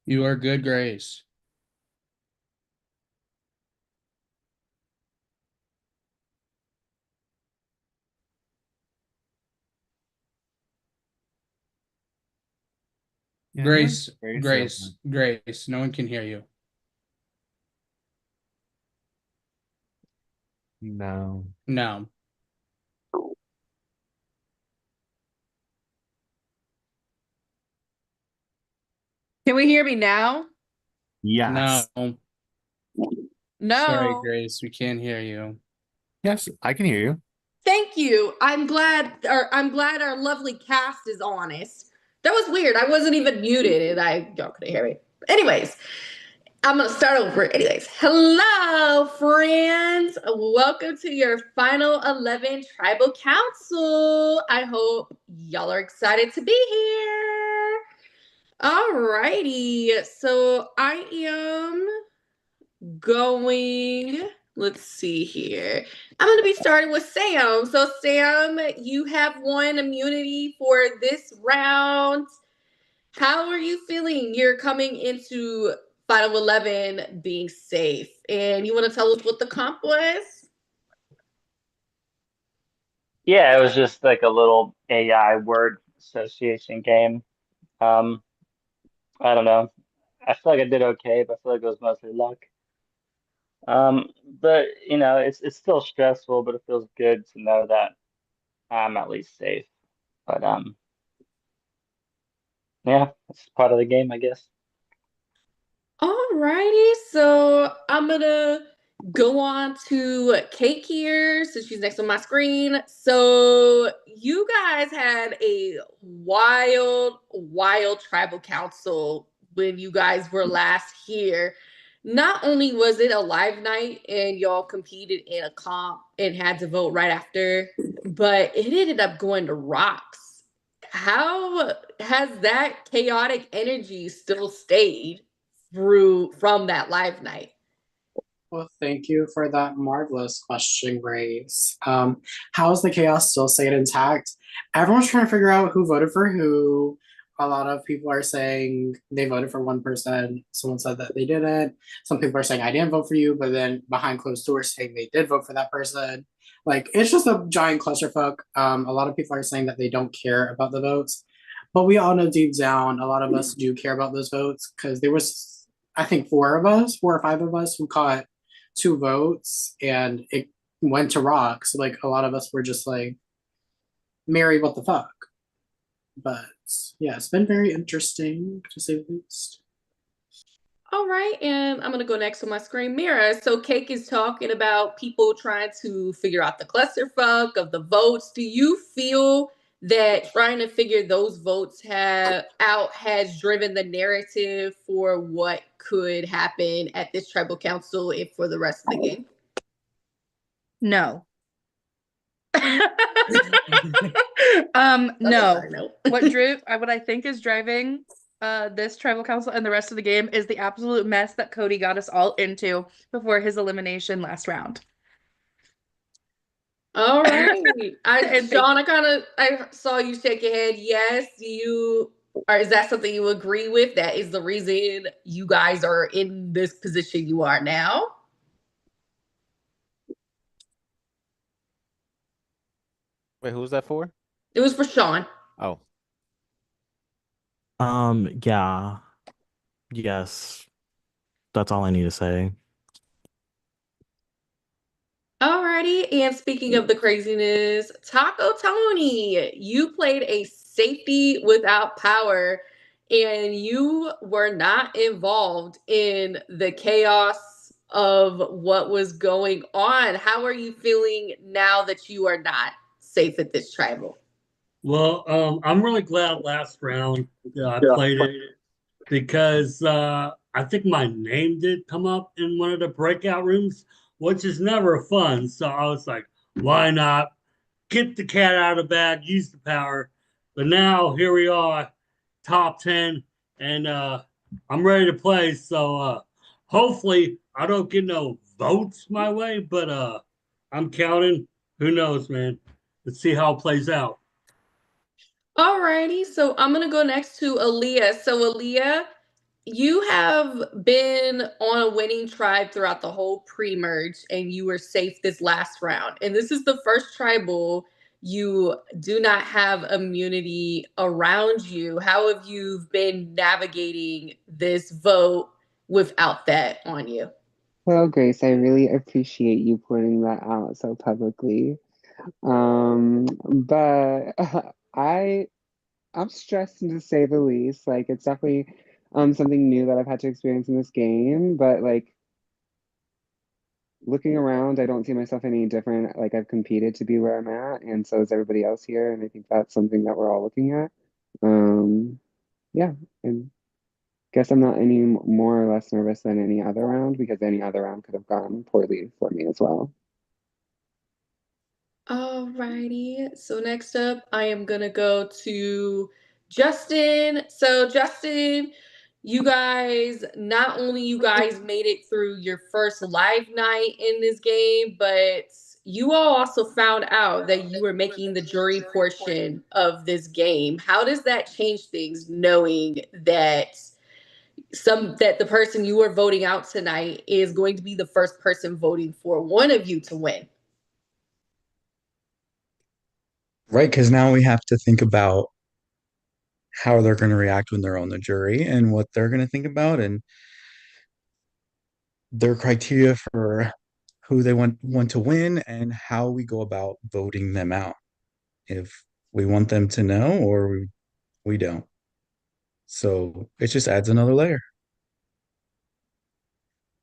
You are good, Grace. Yeah, no Grace, one's very Grace, Grace. No one can hear you. No. No, Can we hear me now? no. Yes. Sorry, No. Grace. We can't hear you. Yes, I can hear you. Thank you. I'm glad our lovely cast is honest. That was weird. I wasn't even muted and y'all couldn't hear me. Anyways, I'm gonna start over. Anyways, hello, friends. Welcome to your final 11 tribal council. I hope y'all are excited to be here. Alrighty. So I am going. Let's see here. I'm going to be starting with Sam. So, Sam, you have won immunity for this round. How are you feeling? You're coming into Final 11 being safe. And you want to tell us what the comp was? Yeah, it was just like a little AI word association game. Um, I don't know. I feel like I did okay, but I feel like it was mostly luck. But it's still stressful, but it feels good to know that I'm at least safe. But yeah, it's part of the game, I guess. Alrighty, so I'm gonna go on to Cake here since she's next on my screen. So you guys had a wild tribal council when you guys were last here. Not only was it a live night and y'all competed in a comp and had to vote right after, but it ended up going to rocks. How has that chaotic energy still stayed from that live night? Well, thank you for that marvelous question, Grace. How is the chaos still staying intact? Everyone's trying to figure out who voted for who. A lot of people are saying they voted for one person. Someone said that they didn't. Some people are saying I didn't vote for you, but then behind closed doors saying they did vote for that person. Like it's just a giant clusterfuck. A lot of people are saying that they don't care about the votes, but we all know deep down a lot of us do care about those votes because there was, I think, four or five of us who caught two votes and it went to rocks. Like a lot of us were just like, Mary, what the fuck? But yeah, it's been very interesting to say the least. All right, and I'm gonna go next on my screen mirror. So Cake is talking about people trying to figure out the clusterfuck of the votes. Do you feel that trying to figure those out has driven the narrative for what could happen at this tribal council and for the rest of the game? No. That's a no. side note. What I think is driving this tribal council and the rest of the game is the absolute mess that Cody got us all into before his elimination last round. All right. And Sean, I saw you shake your head. Yes, or is that something you agree with? That is the reason you guys are in this position you are now? Wait, who's that for? It was for Sean. Oh, Yeah, yes, that's all I need to say. Alrighty, and speaking of the craziness, Taco Tony, you played a safety without power, and you were not involved in the chaos of what was going on. How are you feeling now that you are not safe at this tribal? Well, I'm really glad last round that I Yeah. played it because I think my name did come up in one of the breakout rooms, which is never fun. So I was like, why not get the cat out of the bag, use the power? But now here we are, top 10, and I'm ready to play. So hopefully I don't get no votes my way, but I'm counting. Who knows, man? Let's see how it plays out. Alrighty, so I'm gonna go next to Aaliyah. So Aaliyah, you have been on a winning tribe throughout the whole pre-merge and you were safe this last round. And this is the first tribal you do not have immunity around you. How have you been navigating this vote without that on you? Well, Grace, I really appreciate you pointing that out so publicly. But I I'm stressed to say the least. Like it's definitely something new that I've had to experience in this game, but like looking around, I don't see myself any different. Like I've competed to be where I'm at, and so is everybody else here, and I think that's something that we're all looking at. Um, yeah, and guess I'm not any more or less nervous than any other round because any other round could have gone poorly for me as well. Alrighty. So next up, I am gonna go to Justin. So Justin, you guys, not only you guys made it through your first live night in this game, but you all also found out that you were making the jury portion of this game. How does that change things, knowing that that the person you are voting out tonight is going to be the first person voting for one of you to win? Right, because now we have to think about how they're going to react when they're on the jury and what they're going to think about and their criteria for who they want to win and how we go about voting them out. If we want them to know or we don't. So it just adds another layer.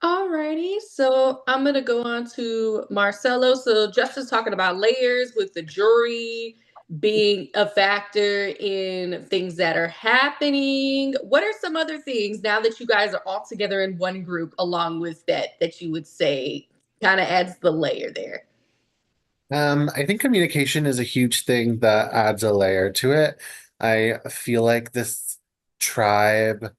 Alrighty, so I'm gonna go on to Marcelo. So Justin's talking about layers with the jury being a factor in things that are happening. What are some other things now that you guys are all together in one group along with that you would say kind of adds the layer there? I think communication is a huge thing that adds a layer to it. I feel like this tribe,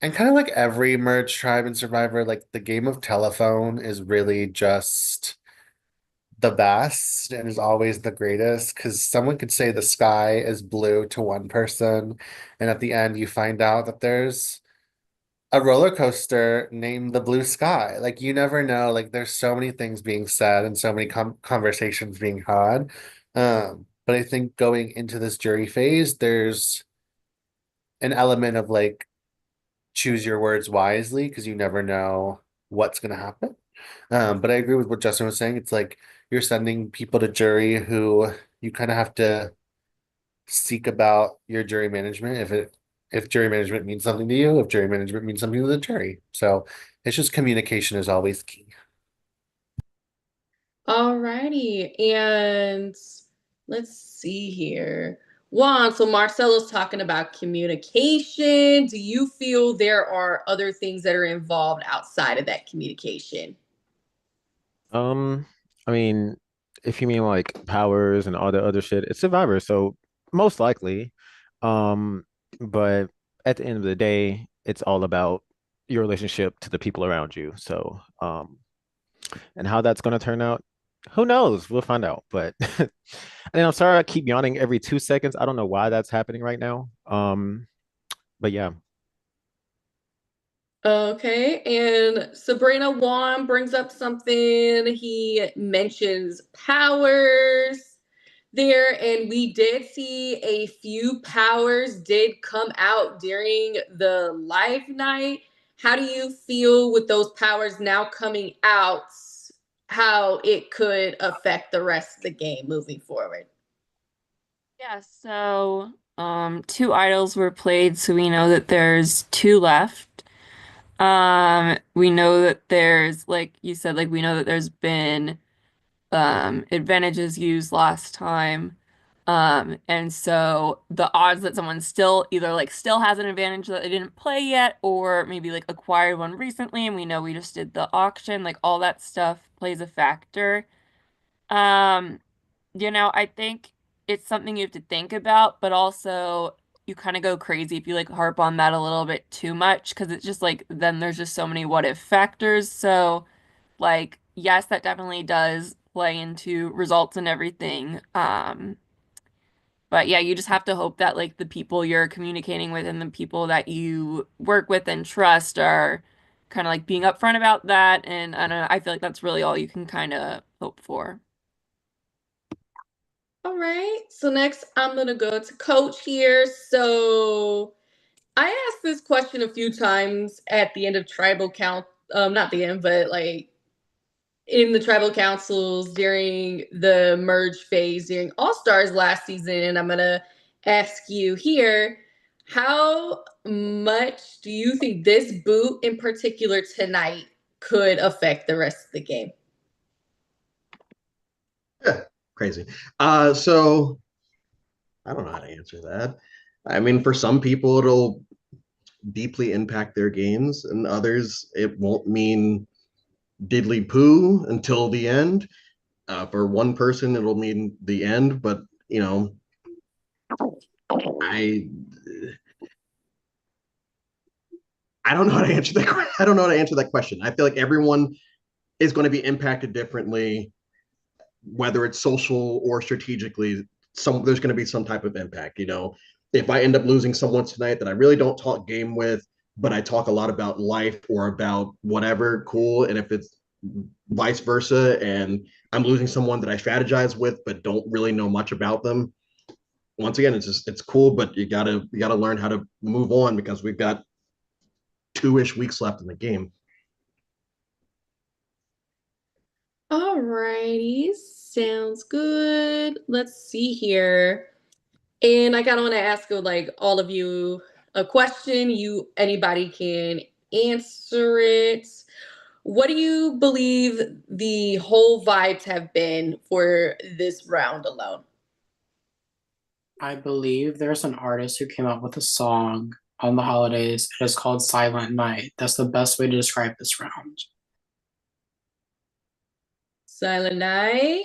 and kind of like every merge tribe in Survivor, like the game of telephone is really just the best and is always the greatest because someone could say the sky is blue to one person, and at the end you find out that there's a roller coaster named the Blue Sky. Like you never know. Like there's so many things being said and so many conversations being had. But I think going into this jury phase, there's an element of like choose your words wisely because you never know what's going to happen. But I agree with what Justin was saying. It's like you're sending people to jury who you kind of have to seek about your jury management if jury management means something to you, if jury management means something to the jury. So it's just communication is always key. Alrighty, and let's see here. Juan, so Marcelo's talking about communication. Do you feel there are other things that are involved outside of that communication? Um, I mean, if you mean like powers and all the other shit, it's Survivor, so most likely. Um, but at the end of the day, it's all about your relationship to the people around you. So, and how that's gonna turn out, who knows? We'll find out. But and I'm sorry I keep yawning every 2 seconds. I don't know why that's happening right now. But yeah. Okay, and Sabrina Juan brings up something. He mentions powers there, and we did see a few powers did come out during the live night. How do you feel with those powers now coming out? How it could affect the rest of the game moving forward? Yeah, so two idols were played, so we know that there's two left. We know that there's, like you said, like we know that there's been advantages used last time. And so the odds that someone still either like still has an advantage that they didn't play yet, or maybe like acquired one recently, and we know we just did the auction, like all that stuff plays a factor. Um, I think it's something you have to think about, but also you kind of go crazy if you like harp on that a little bit too much because it's just like then there's just so many what if factors. So, like, yes, that definitely does play into results and everything. But yeah, you just have to hope that like the people you're communicating with and the people that you work with and trust are kind of like being upfront about that. And I don't know, I feel like that's really all you can kind of hope for. All right. So next I'm gonna go to Coach here. So I asked this question a few times at the end of tribal count, not the end, but like in the tribal councils during the merge phase during All Stars last season, and I'm gonna ask you here, how much do you think this boot in particular tonight could affect the rest of the game? Yeah, crazy. So I don't know how to answer that. I mean, for some people, it'll deeply impact their games, and others, it won't mean diddly poo until the end. For one person, it'll mean the end, but you know, I I don't know how to answer that. I don't know how to answer that question. I feel like everyone is going to be impacted differently, whether it's social or strategically. There's going to be some type of impact. If I end up losing someone tonight that I really don't talk game with, but I talk a lot about life or about whatever, cool. And if it's vice versa, and I'm losing someone that I strategize with but don't really know much about them, once again, it's cool, but you gotta learn how to move on because we've got 2-ish weeks left in the game. All righty, sounds good. Let's see here. And I kind of want to ask like all of you a question. Anybody can answer it. What do you believe the whole vibes have been for this round alone? I believe there's an artist who came up with a song on the holidays. It is called Silent Night. That's the best way to describe this round. Silent Night.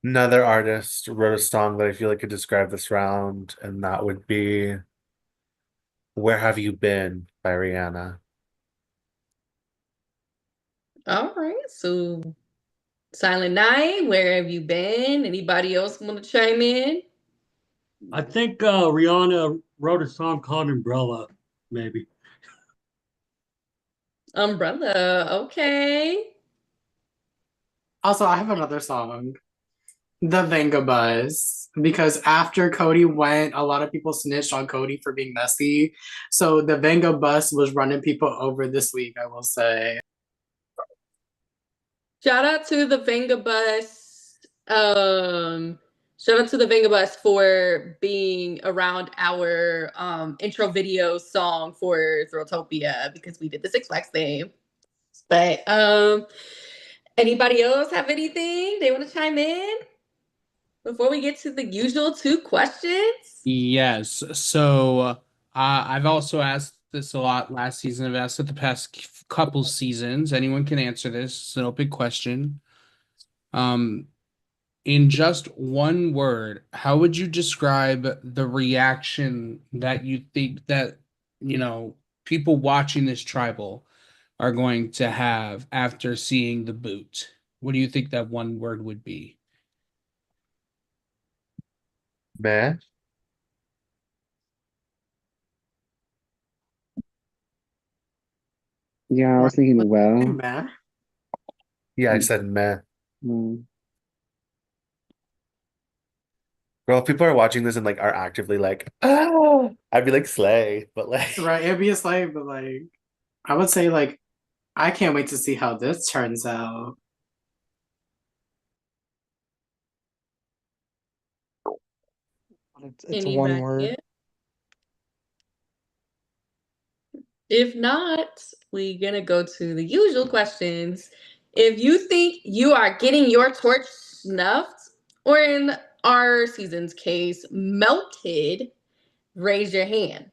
Another artist wrote a song that I feel like could describe this round, and that would be Where Have You Been by Rihanna. All right. So Silent Night, where have you been? Anybody else want to chime in? I think Rihanna wrote a song called Umbrella, maybe. Umbrella. Okay. Also, I have another song, The Venga Buzz, because after Cody went, a lot of people snitched on Cody for being messy. So the Venga Bus was running people over this week, I will say. Shout out to the Venga Bus. Shout out to the Venga Bus for being around our intro video song for Thrilltopia because we did the Six Flags thing. But anybody else have anything they want to chime in before we get to the usual 2 questions? Yes. So I've also asked this a lot last season. I've asked it the past couple seasons. Anyone can answer this. It's an open question. In just one word, how would you describe the reaction that you think that, people watching this tribal are going to have after seeing the boot? What do you think that one word would be? Meh? Yeah, I was thinking, well, Meh. Yeah, I said meh. mm, Girl, if people are watching this and like are actively like, oh, I'd be like slay, but like Right, it'd be a slave, but like, I would say, like, I can't wait to see how this turns out. it's one Anybody word. else? If not, we're gonna go to the usual questions. If you think you are getting your torch snuffed, or in our season's case, melted, raise your hand.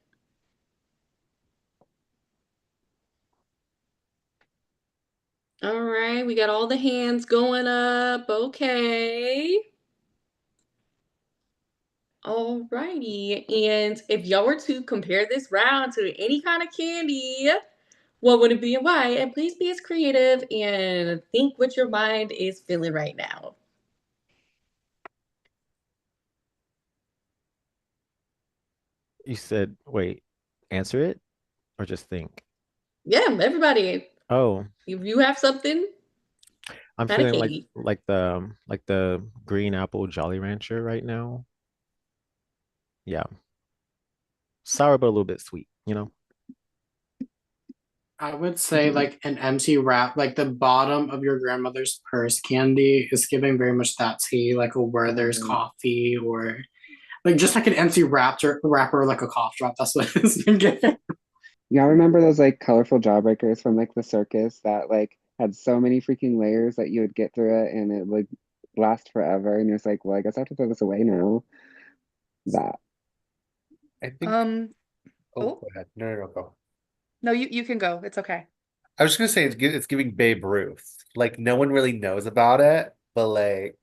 All right, we got all the hands going up. Okay. All righty. And if y'all were to compare this round to any kind of candy, what would it be and why? And please be as creative and think what your mind is feeling right now. You said, wait, answer it or just think? Yeah, everybody. Oh, If you have something, I'm kind of feeling cakey. like the green apple Jolly Rancher right now. Yeah, sour but a little bit sweet, you know? I would say like an empty wrap, like the bottom of your grandmother's purse candy is giving very much that tea, like a Werther's coffee or like just like an empty wrapper, like a cough drop. That's what it's been giving. Y'all remember those like colorful jawbreakers from like the circus that like had so many freaking layers that you would get through it and it would last forever and it's like, well, I guess I have to throw this away now. That. I think. Um, Oh, oh, go ahead. No, go. no, you can go. It's okay. I was just gonna say it's giving Babe Ruth. Like no one really knows about it, but like,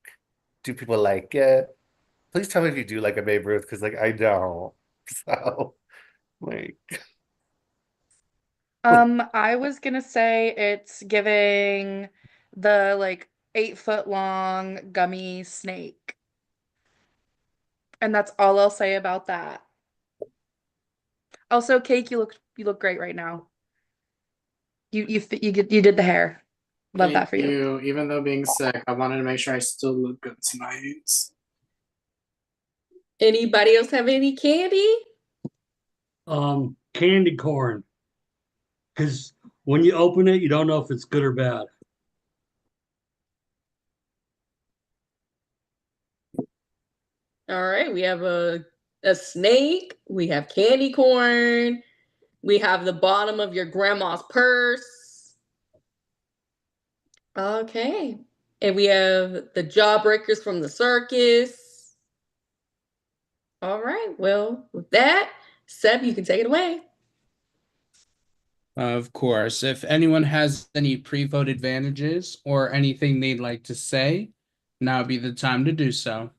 do people like it? Please tell me if you do like a Babe Ruth, because like I don't. So like, I was gonna say it's giving the like 8 foot long gummy snake. And that's all I'll say about that. Also, Cake, you look great right now. You did the hair. Love that Thank for you. you. Even though being sick, I wanted to make sure I still look good tonight. Anybody else have any candy? Candy corn. Because when you open it, you don't know if it's good or bad. All right, we have a snake, we have candy corn, we have the bottom of your grandma's purse. Okay. And we have the jawbreakers from the circus. All right. Well, with that, Seb, you can take it away. Of course. If anyone has any pre-vote advantages or anything they'd like to say, now would be the time to do so.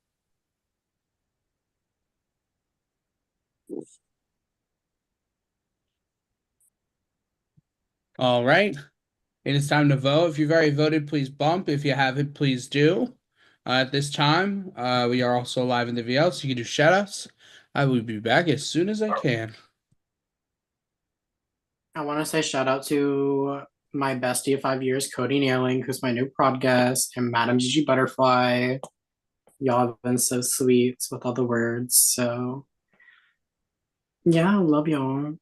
All right. It is time to vote. If you've already voted, please bump. If you haven't, please do. At this time, we are also live in the VL, so you can do shout outs. I will be back as soon as I can. I want to say shout out to my bestie of 5 years, Cody Nailing, who's my new prod guest, and Madam Gigi Butterfly. Y'all have been so sweet with all the words. So yeah, love y'all.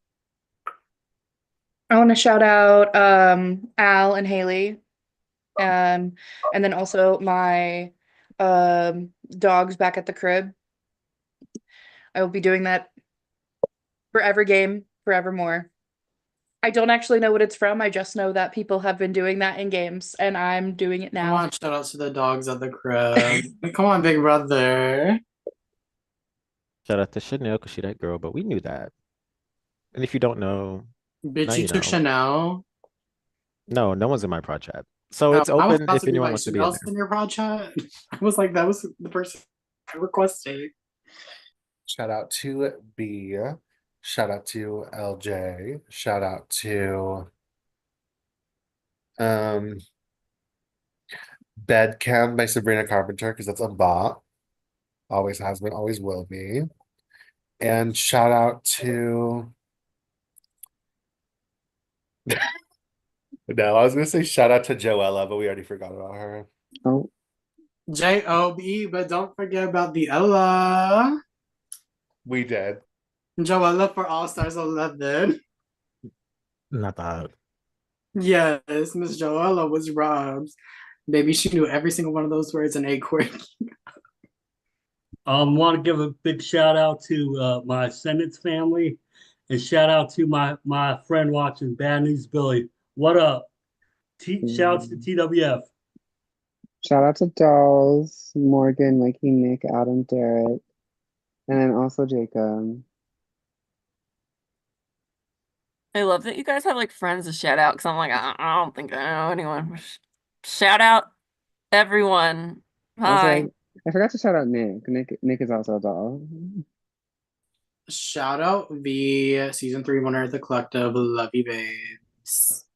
I want to shout out Al and Haley. And then also my dogs back at the crib. I will be doing that for every game, forevermore. I don't actually know what it's from. I just know that people have been doing that in games, and I'm doing it Come now. on, shout out to the dogs at the crib. Come on, big brother. Shout out to Chanel because she that girl, but we knew that. And if you don't know, Bitch, now you you took know. Chanel. No, no one's in my prod chat. So Oh, it's I was open about if to be anyone like, wants to be in Chanel's there. in your prod chat. I was like, that was the person I requested. shout out to B. Shout out to LJ. Shout out to um Bedcam by Sabrina Carpenter, because that's a bot. Always has been, always will be. And shout out to no, I was gonna say shout out to Joella, but we already forgot about her. Oh, J-O-B, but don't forget about the Ella. We did. Joella for All Stars 11. Not that. Yes, Miss Joella was Rob's. Baby, she knew every single one of those words in Acorn. Want to give a big shout out to my Senate's family, and shout out to my friend watching Bad News Billy. What up? Shouts to TWF. shout out to Dolls, Morgan, Mikey, Nick, Adam, Derek, and then also Jacob. I love that you guys have like friends to shout out because I'm like, I don't think I know anyone. Shout out everyone. Also, Hi. I forgot to shout out Nick. Nick is also a doll. Shout out the season 3 winner of the collective. Love you, babes.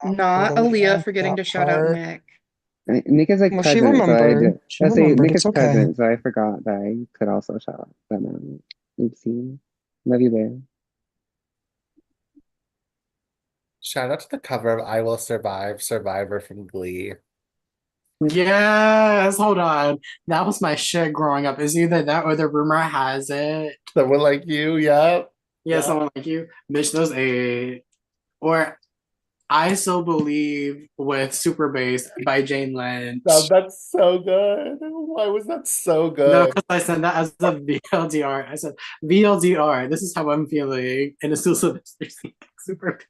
Not Totally Aaliyah get forgetting that to shout out part. Nick. Nick is like Well, she present, so I remembered. did. She Let's say remembered. Nick It's is okay. present, so I forgot that I could also shout out them out. Oopsie. Love you, Bear. Shout out to the cover of I Will Survive, Survivor from Glee. Yes, hold on. That was my shit growing up. Is either that or the rumor has it. Someone like you, yep. Yeah, Yep. someone like you. Bitch, those a or I So Believe with Super Bass by Jane Lynch. That's so good. Why was that so No, good? because I said that as a VLDR. I said VLDR, this is how I'm feeling. And it's also Super Bass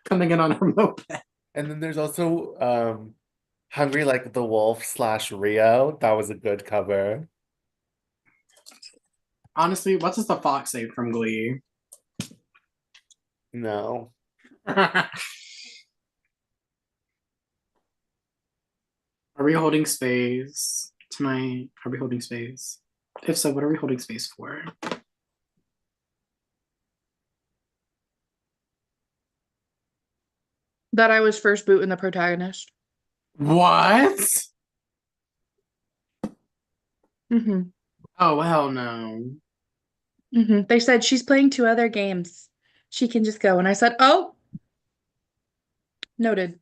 coming in on her moped. And then there's also Hungry Like the Wolf / Rio. That was a good cover. Honestly, what does the fox say from Glee? No. Are we holding space tonight? Are we holding space? If so, what are we holding space for? That I was first boot in the protagonist. What? Mm-hmm. Oh, hell no. Mm-hmm. They said she's playing 2 other games. She can just go. And I said, oh, noted.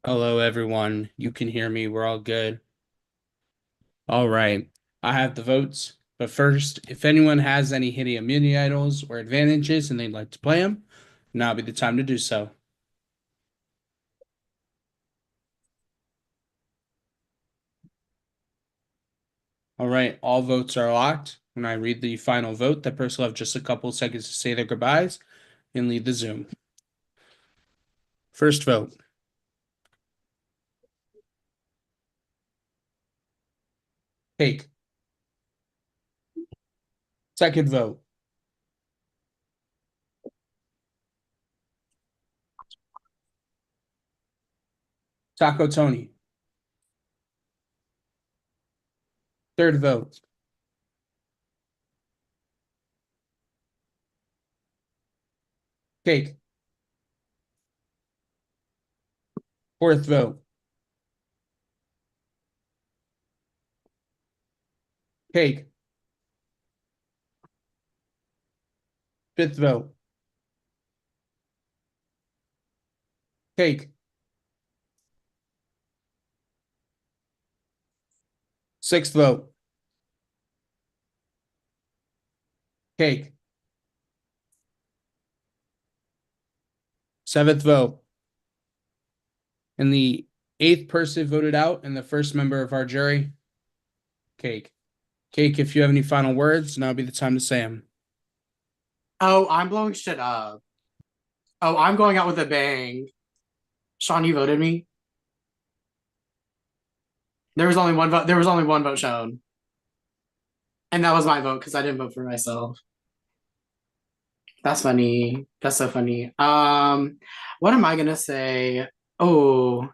Hello, everyone. You can hear me. We're all good. All right. I have the votes. But first, if anyone has any hidden immunity idols or advantages and they'd like to play them, now would be the time to do so. All right. All votes are locked. When I read the final vote, that person will have just a couple seconds to say their goodbyes and leave the Zoom. First vote. Cake. Second vote. Taco Tony. Third vote. Cake. Fourth vote. Cake. Fifth vote. Cake. Sixth vote. Cake. Seventh vote. And the 8th person voted out and the first member of our jury, Cake. Cake, if you have any final words, now would be the time to say them. Oh, I'm blowing shit up. Oh, I'm going out with a bang. Sean, you voted me? There was only one vote. There was only one vote shown. And that was my vote because I didn't vote for myself. That's funny. That's so funny. What am I gonna say? Oh,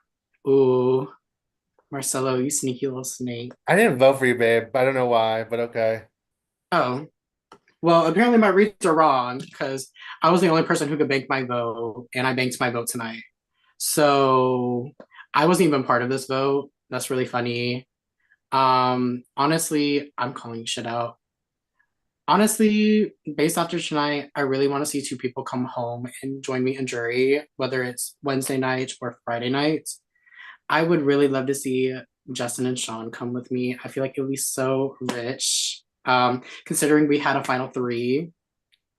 ooh, Marcelo, you sneaky little snake. I didn't vote for you, babe. I don't know why, but okay. Oh, well, apparently my reads are wrong because I was the only person who could bank my vote, and I banked my vote tonight. So I wasn't even part of this vote. That's really funny. Honestly, I'm calling shit out. Honestly, based after tonight, I really want to see 2 people come home and join me in jury, whether it's Wednesday night or Friday night. I would really love to see Justin and Sean come with me. I feel like it would be so rich, considering we had a final 3.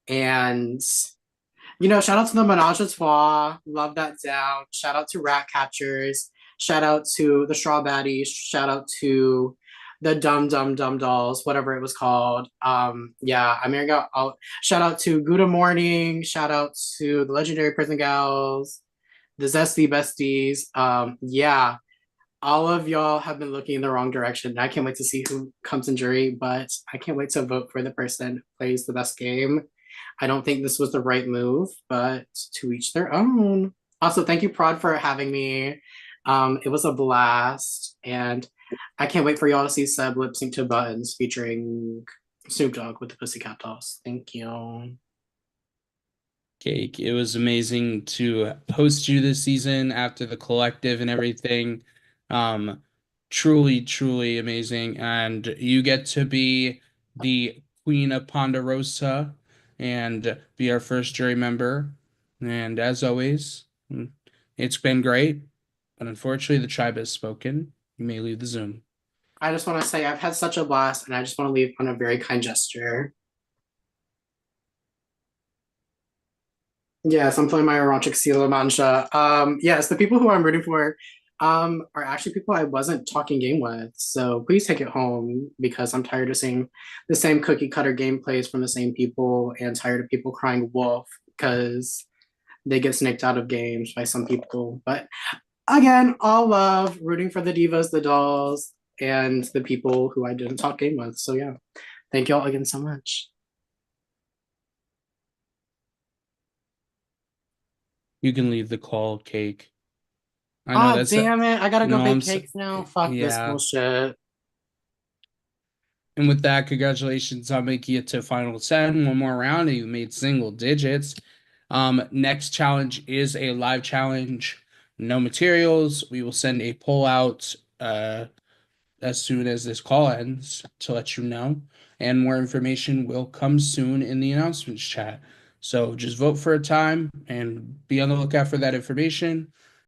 And, shout out to the Menage a Trois. Love that down. Shout out to Rat Catchers. Shout out to the Straw Baddies. Shout out to the Dumb Dolls, whatever it was called. Yeah, I'm gonna go out. Shout out to Good Morning. Shout out to the Legendary Prison Gals, the Zesty Besties. Yeah, all of y'all have been looking in the wrong direction. I can't wait to see who comes in jury, but I can't wait to vote for the person who plays the best game. I don't think this was the right move, but to each their own. Also, thank you, Prod, for having me. It was a blast, and I can't wait for y'all to see Seb lip sync to Buttons featuring Snoop Dogg with the Pussycat Dolls. Thank you. Cake, it was amazing to host you this season after the collective and everything. truly, truly amazing. And you get to be the Queen of Ponderosa and be our first jury member. And as always, it's been great. But unfortunately, the tribe has spoken. You may leave the Zoom. I just want to say I've had such a blast, and I just want to leave on a very kind gesture. Yes, I'm playing my erotic Sea La Mancha. Yes, the people who I'm rooting for are actually people I wasn't talking game with. So please take it home because I'm tired of seeing the same cookie cutter gameplays from the same people and tired of people crying wolf because they get snaked out of games by some people. But again, all love, rooting for the divas, the dolls, and the people who I didn't talk game with. So yeah, thank you all again so much. You can leave the call, Cake. I know Oh that's damn it! I gotta go no, bake cakes now. Fuck this yeah. bullshit. And with that, congratulations on making it to final 10. One more round, and you made single digits. Next challenge is a live challenge. No materials. We will send a poll out as soon as this call ends to let you know. And more information will come soon in the announcements chat. So just vote for a time and be on the lookout for that information.